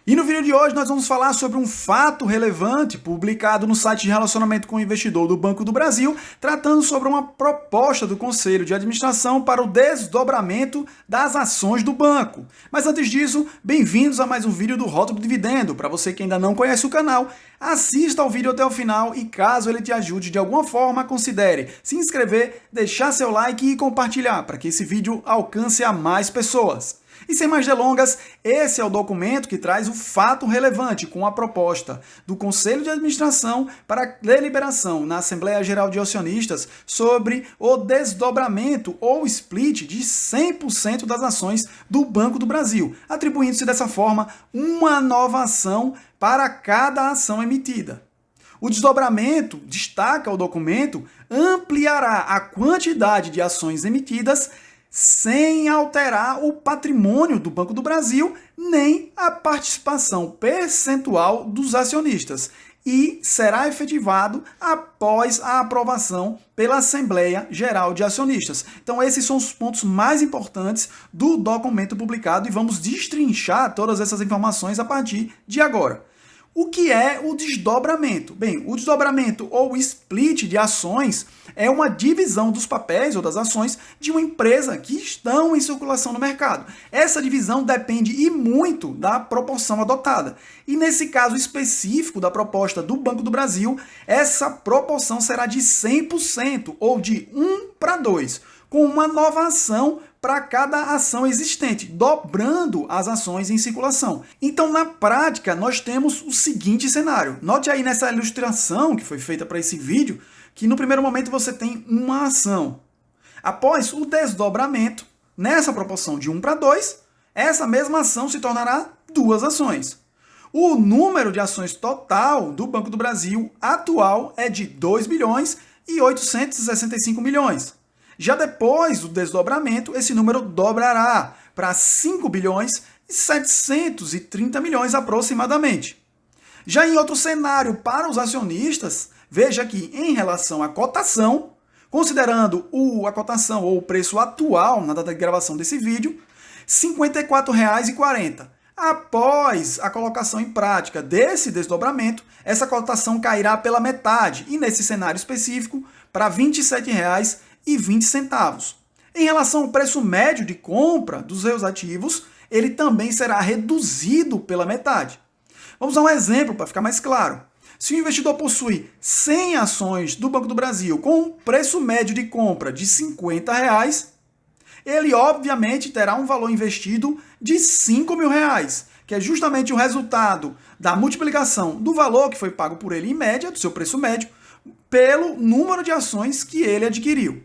E no vídeo de hoje nós vamos falar sobre um fato relevante publicado no site de relacionamento com o investidor do Banco do Brasil, tratando sobre uma proposta do Conselho de Administração para o desdobramento das ações do banco. Mas antes disso, bem-vindos a mais um vídeo do Rota do Dividendo. Para você que ainda não conhece o canal, assista ao vídeo até o final e caso ele te ajude de alguma forma, considere se inscrever, deixar seu like e compartilhar para que esse vídeo alcance a mais pessoas. E sem mais delongas, esse é o documento que traz o fato relevante com a proposta do Conselho de Administração para deliberação na Assembleia Geral de Acionistas sobre o desdobramento ou split de 100% das ações do Banco do Brasil, atribuindo-se dessa forma uma nova ação para cada ação emitida. O desdobramento, destaca o documento, ampliará a quantidade de ações emitidas sem alterar o patrimônio do Banco do Brasil, nem a participação percentual dos acionistas, e será efetivado após a aprovação pela Assembleia Geral de Acionistas. Então esses são os pontos mais importantes do documento publicado e vamos destrinchar todas essas informações a partir de agora. O que é o desdobramento? Bem, o desdobramento ou split de ações é uma divisão dos papéis ou das ações de uma empresa que estão em circulação no mercado. Essa divisão depende e muito da proporção adotada. E nesse caso específico da proposta do Banco do Brasil, essa proporção será de 100% ou de 1:2, com uma nova ação para cada ação existente, dobrando as ações em circulação. Então, na prática, nós temos o seguinte cenário. Note aí nessa ilustração que foi feita para esse vídeo, que no primeiro momento você tem uma ação. Após o desdobramento, nessa proporção de 1:2, essa mesma ação se tornará duas ações. O número de ações total do Banco do Brasil atual é de 2.865 milhões. Já depois do desdobramento, esse número dobrará para 5.730 milhões aproximadamente. Já em outro cenário para os acionistas, veja que em relação à cotação, considerando a cotação ou o preço atual na data de gravação desse vídeo, R$ 54,40. Após a colocação em prática desse desdobramento, essa cotação cairá pela metade e nesse cenário específico para R$ 27,20. Em relação ao preço médio de compra dos seus ativos, ele também será reduzido pela metade. Vamos dar um exemplo para ficar mais claro. Se o investidor possui 100 ações do Banco do Brasil com um preço médio de compra de R$ 50, ele obviamente terá um valor investido de R$ 5.000, que é justamente o resultado da multiplicação do valor que foi pago por ele em média, do seu preço médio, pelo número de ações que ele adquiriu.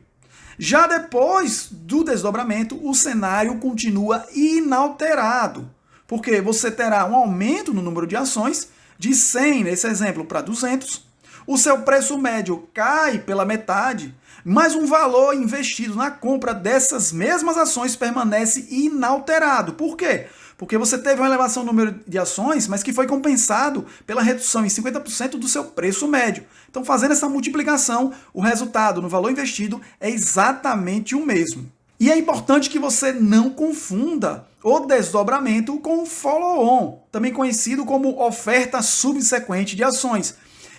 Já depois do desdobramento, o cenário continua inalterado, porque você terá um aumento no número de ações, de 100, nesse exemplo, para 200, o seu preço médio cai pela metade, mas um valor investido na compra dessas mesmas ações permanece inalterado. Por quê? Porque você teve uma elevação no número de ações, mas que foi compensado pela redução em 50% do seu preço médio. Então, fazendo essa multiplicação, o resultado no valor investido é exatamente o mesmo. E é importante que você não confunda o desdobramento com o follow-on, também conhecido como oferta subsequente de ações,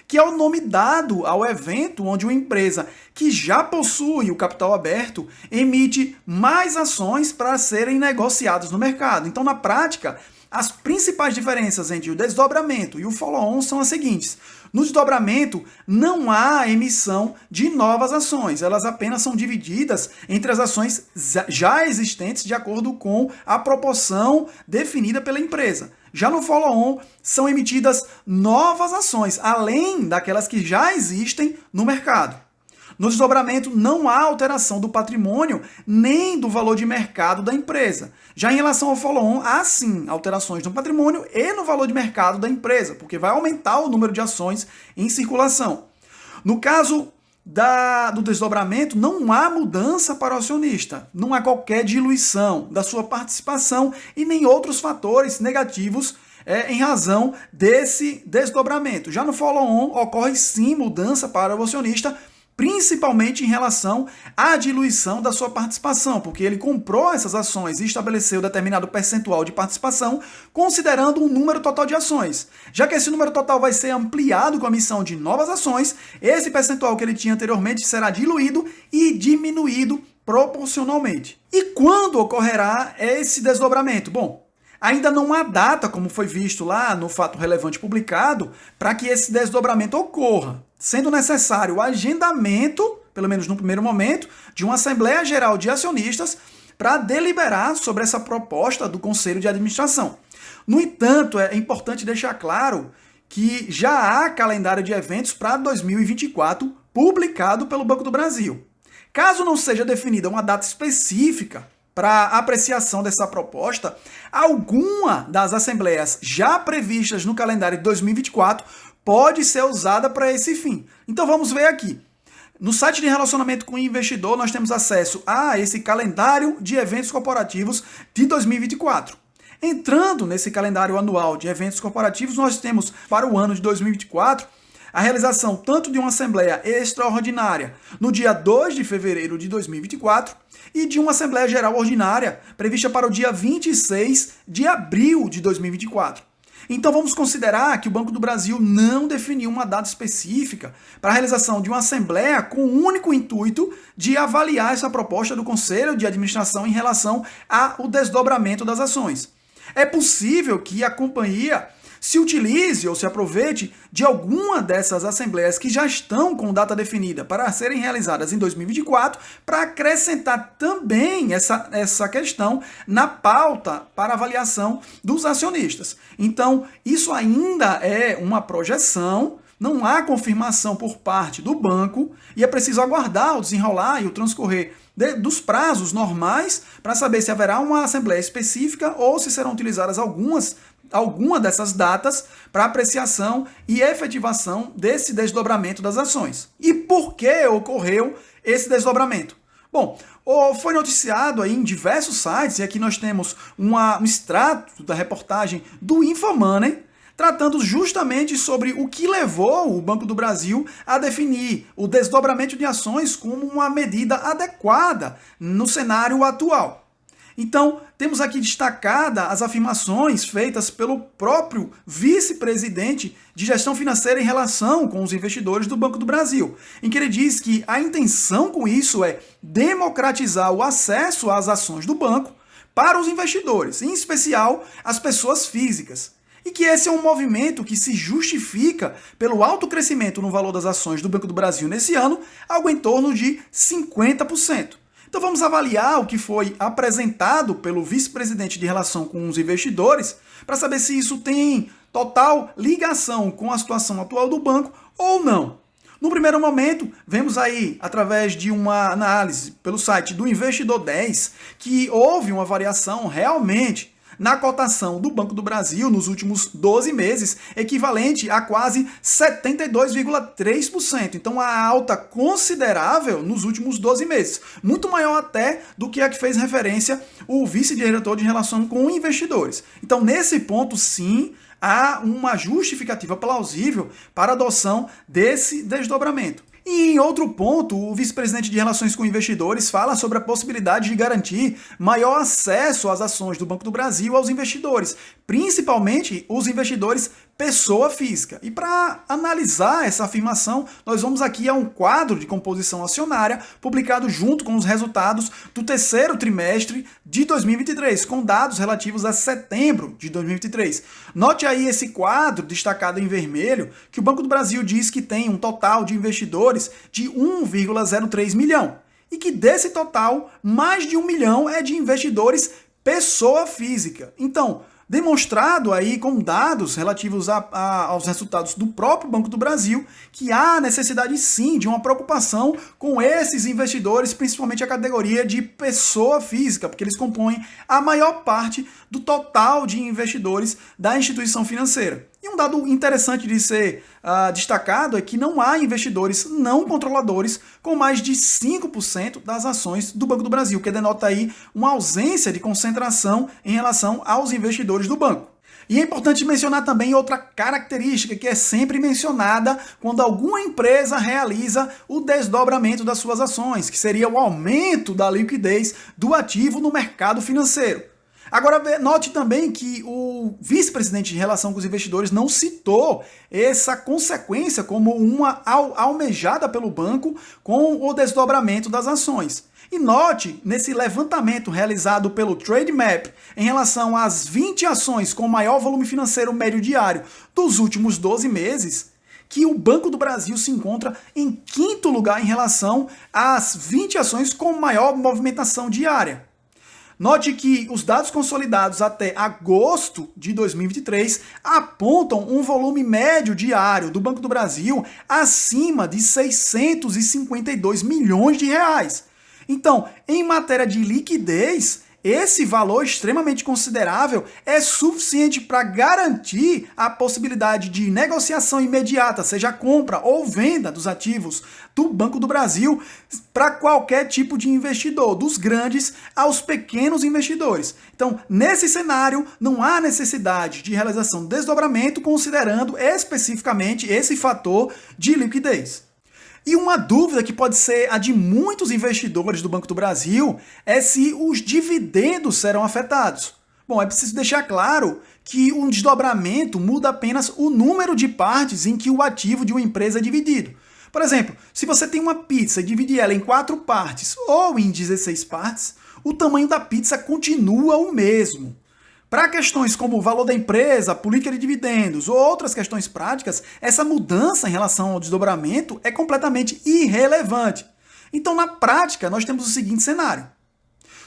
que é o nome dado ao evento onde uma empresa que já possui o capital aberto emite mais ações para serem negociadas no mercado. Então, na prática, as principais diferenças entre o desdobramento e o follow-on são as seguintes. No desdobramento, não há emissão de novas ações, elas apenas são divididas entre as ações já existentes de acordo com a proporção definida pela empresa. Já no follow-on, são emitidas novas ações, além daquelas que já existem no mercado. No desdobramento, não há alteração do patrimônio nem do valor de mercado da empresa. Já em relação ao follow-on, há sim alterações no patrimônio e no valor de mercado da empresa, porque vai aumentar o número de ações em circulação. No caso do desdobramento, não há mudança para o acionista, não há qualquer diluição da sua participação e nem outros fatores negativos em razão desse desdobramento. Já no follow-on, ocorre sim mudança para o acionista, principalmente em relação à diluição da sua participação, porque ele comprou essas ações e estabeleceu determinado percentual de participação, considerando um número total de ações. Já que esse número total vai ser ampliado com a emissão de novas ações, esse percentual que ele tinha anteriormente será diluído e diminuído proporcionalmente. E quando ocorrerá esse desdobramento? Bom, ainda não há data, como foi visto lá no fato relevante publicado, para que esse desdobramento ocorra, sendo necessário o agendamento, pelo menos no primeiro momento, de uma Assembleia Geral de Acionistas para deliberar sobre essa proposta do Conselho de Administração. No entanto, é importante deixar claro que já há calendário de eventos para 2024 publicado pelo Banco do Brasil. Caso não seja definida uma data específica para apreciação dessa proposta, alguma das assembleias já previstas no calendário de 2024 pode ser usada para esse fim. Então vamos ver aqui. No site de relacionamento com o investidor, nós temos acesso a esse calendário de eventos corporativos de 2024. Entrando nesse calendário anual de eventos corporativos, nós temos para o ano de 2024 a realização tanto de uma Assembleia Extraordinária no dia 2 de fevereiro de 2024 e de uma Assembleia Geral Ordinária prevista para o dia 26 de abril de 2024. Então vamos considerar que o Banco do Brasil não definiu uma data específica para a realização de uma Assembleia com o único intuito de avaliar essa proposta do Conselho de Administração em relação ao desdobramento das ações. É possível que a companhia se utilize ou se aproveite de alguma dessas assembleias que já estão com data definida para serem realizadas em 2024 para acrescentar também essa questão na pauta para avaliação dos acionistas. Então, isso ainda é uma projeção, não há confirmação por parte do banco e é preciso aguardar o desenrolar e o transcorrer dos prazos normais para saber se haverá uma assembleia específica ou se serão utilizadas alguma dessas datas para apreciação e efetivação desse desdobramento das ações. E por que ocorreu esse desdobramento? Bom, foi noticiado aí em diversos sites, e aqui nós temos um extrato da reportagem do Infomoney, tratando justamente sobre o que levou o Banco do Brasil a definir o desdobramento de ações como uma medida adequada no cenário atual. Então, temos aqui destacada as afirmações feitas pelo próprio vice-presidente de gestão financeira em relação com os investidores do Banco do Brasil, em que ele diz que a intenção com isso é democratizar o acesso às ações do banco para os investidores, em especial as pessoas físicas. E que esse é um movimento que se justifica pelo alto crescimento no valor das ações do Banco do Brasil nesse ano, algo em torno de 50%. Então vamos avaliar o que foi apresentado pelo vice-presidente de relação com os investidores para saber se isso tem total ligação com a situação atual do banco ou não. No primeiro momento, vemos aí, através de uma análise pelo site do Investidor 10, que houve uma variação realmente na cotação do Banco do Brasil nos últimos 12 meses, equivalente a quase 72,3%. Então, a alta considerável nos últimos 12 meses. Muito maior até do que a que fez referência o vice-diretor de relação com investidores. Então, nesse ponto, sim, há uma justificativa plausível para a adoção desse desdobramento. E em outro ponto, o vice-presidente de Relações com Investidores fala sobre a possibilidade de garantir maior acesso às ações do Banco do Brasil aos investidores, principalmente os investidores pessoa física. E para analisar essa afirmação, nós vamos aqui a um quadro de composição acionária publicado junto com os resultados do terceiro trimestre de 2023, com dados relativos a setembro de 2023. Note aí esse quadro destacado em vermelho, que o Banco do Brasil diz que tem um total de investidores de 1,03 milhão. E que desse total, mais de 1 milhão é de investidores pessoa física. Então, demonstrado aí com dados relativos aos resultados do próprio Banco do Brasil, que há necessidade sim de uma preocupação com esses investidores, principalmente a categoria de pessoa física, porque eles compõem a maior parte do total de investidores da instituição financeira. E um dado interessante de ser destacado é que não há investidores não controladores com mais de 5% das ações do Banco do Brasil, que denota aí uma ausência de concentração em relação aos investidores do banco. E é importante mencionar também outra característica que é sempre mencionada quando alguma empresa realiza o desdobramento das suas ações, que seria o aumento da liquidez do ativo no mercado financeiro. Agora, note também que o vice-presidente de relação com os investidores não citou essa consequência como uma almejada pelo banco com o desdobramento das ações. E note, nesse levantamento realizado pelo Trademap em relação às 20 ações com maior volume financeiro médio diário dos últimos 12 meses, que o Banco do Brasil se encontra em quinto lugar em relação às 20 ações com maior movimentação diária. Note que os dados consolidados até agosto de 2023 apontam um volume médio diário do Banco do Brasil acima de 652 milhões de reais. Então, em matéria de liquidez, esse valor extremamente considerável é suficiente para garantir a possibilidade de negociação imediata, seja compra ou venda dos ativos do Banco do Brasil para qualquer tipo de investidor, dos grandes aos pequenos investidores. Então, nesse cenário, não há necessidade de realização de desdobramento, considerando especificamente esse fator de liquidez. E uma dúvida que pode ser a de muitos investidores do Banco do Brasil é se os dividendos serão afetados. Bom, é preciso deixar claro que um desdobramento muda apenas o número de partes em que o ativo de uma empresa é dividido. Por exemplo, se você tem uma pizza e dividir ela em 4 partes ou em 16 partes, o tamanho da pizza continua o mesmo. Para questões como o valor da empresa, política de dividendos ou outras questões práticas, essa mudança em relação ao desdobramento é completamente irrelevante. Então, na prática, nós temos o seguinte cenário.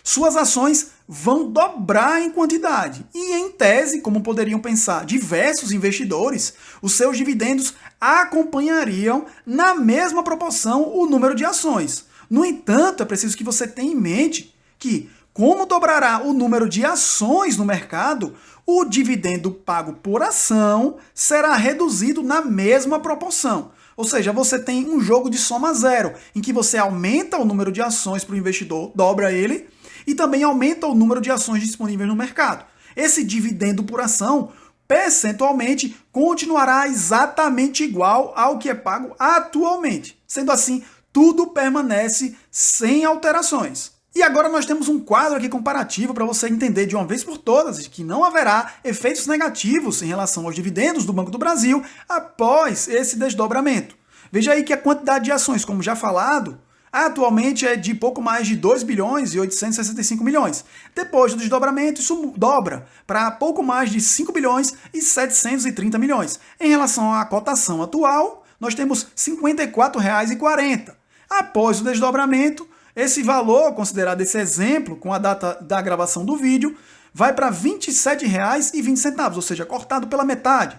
Suas ações vão dobrar em quantidade e, em tese, como poderiam pensar diversos investidores, os seus dividendos acompanhariam na mesma proporção o número de ações. No entanto, é preciso que você tenha em mente que, como dobrará o número de ações no mercado, o dividendo pago por ação será reduzido na mesma proporção. Ou seja, você tem um jogo de soma zero, em que você aumenta o número de ações para o investidor, dobra ele, e também aumenta o número de ações disponíveis no mercado. Esse dividendo por ação, percentualmente, continuará exatamente igual ao que é pago atualmente. Sendo assim, tudo permanece sem alterações. E agora nós temos um quadro aqui comparativo para você entender de uma vez por todas que não haverá efeitos negativos em relação aos dividendos do Banco do Brasil após esse desdobramento. Veja aí que a quantidade de ações, como já falado, atualmente é de pouco mais de 2 bilhões e 865 milhões. Depois do desdobramento, isso dobra para pouco mais de 5 bilhões e 730 milhões. Em relação à cotação atual, nós temos R$ 54,40. Após o desdobramento, esse valor, considerado esse exemplo, com a data da gravação do vídeo, vai para R$ 27,20, ou seja, cortado pela metade.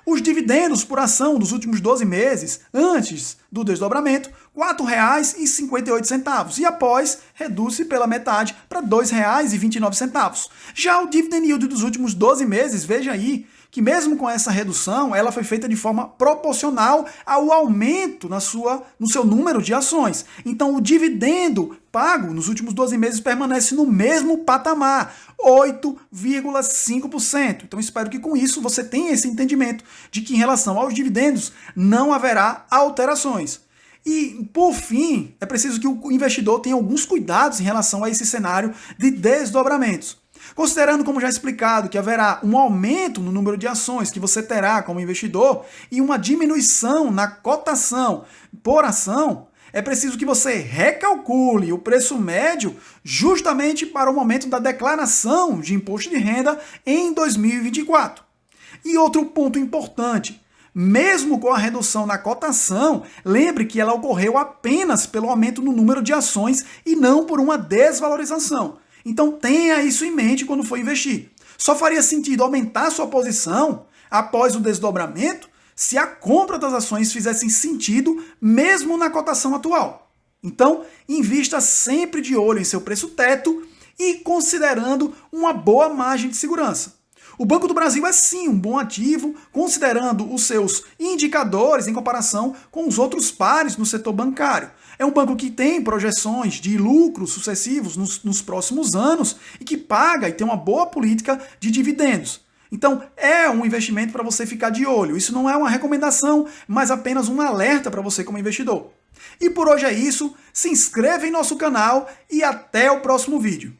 Os dividendos por ação dos últimos 12 meses, antes do desdobramento, R$ 4,58, e após, reduz-se pela metade para R$ 2,29. Já o dividend yield dos últimos 12 meses, veja aí, que mesmo com essa redução, ela foi feita de forma proporcional ao aumento no seu número de ações. Então, o dividendo pago nos últimos 12 meses permanece no mesmo patamar, 8,5%. Então, espero que com isso você tenha esse entendimento de que em relação aos dividendos não haverá alterações. E, por fim, é preciso que o investidor tenha alguns cuidados em relação a esse cenário de desdobramentos. Considerando, como já explicado, que haverá um aumento no número de ações que você terá como investidor e uma diminuição na cotação por ação, é preciso que você recalcule o preço médio justamente para o momento da declaração de imposto de renda em 2024. E outro ponto importante, mesmo com a redução na cotação, lembre que ela ocorreu apenas pelo aumento no número de ações e não por uma desvalorização. Então tenha isso em mente quando for investir. Só faria sentido aumentar sua posição após o desdobramento se a compra das ações fizesse sentido mesmo na cotação atual. Então, invista sempre de olho em seu preço teto e considerando uma boa margem de segurança. O Banco do Brasil é sim um bom ativo, considerando os seus indicadores em comparação com os outros pares no setor bancário. É um banco que tem projeções de lucros sucessivos nos próximos anos e que paga e tem uma boa política de dividendos. Então, é um investimento para você ficar de olho. Isso não é uma recomendação, mas apenas um alerta para você como investidor. E por hoje é isso. Se inscreva em nosso canal e até o próximo vídeo.